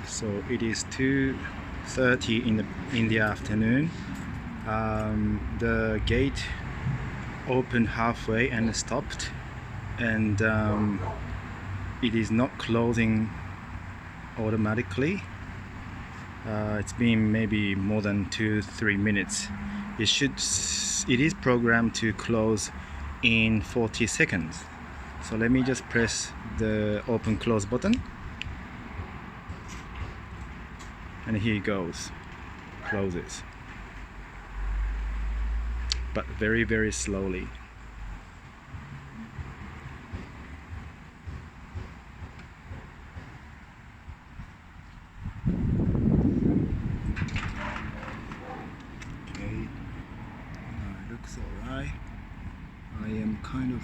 So it is 2:30 in the afternoon. The gate opened halfway and stopped, and it is not closing automatically. It's been maybe more than 2-3 minutes. It is programmed to close in 40 seconds. So let me just press the open close button, and here it goes, closes, but very, very slowly. Okay, looks alright. I am kind of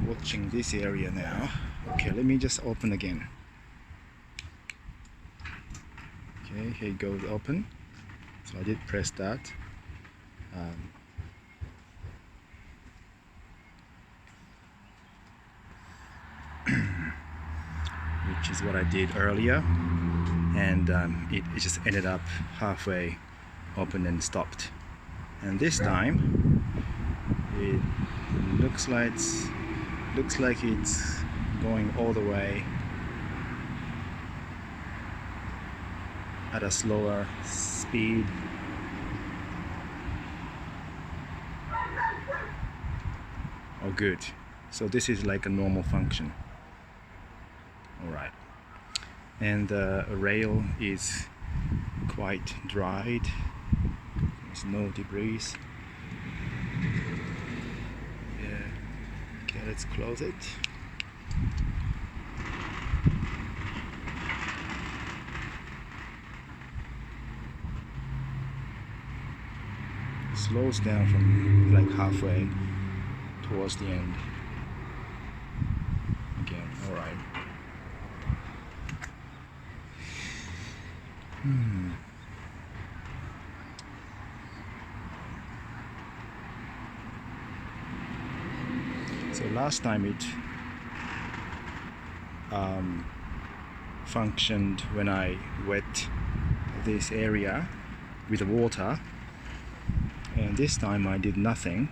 watching this area now. Okay, let me just open again. Okay, here it goes, open. So I did press that. Which is what I did earlier, and it just ended up halfway open and stopped. And this time it looks like it's going all the way at a slower speed. Oh, good. So this is like a normal function. All right. And the rail is quite dried. There's no debris. Yeah. Okay, let's close it. Slows down from like halfway towards the end. Again, all right. So last time it functioned when I wet this area with water, and this time I did nothing.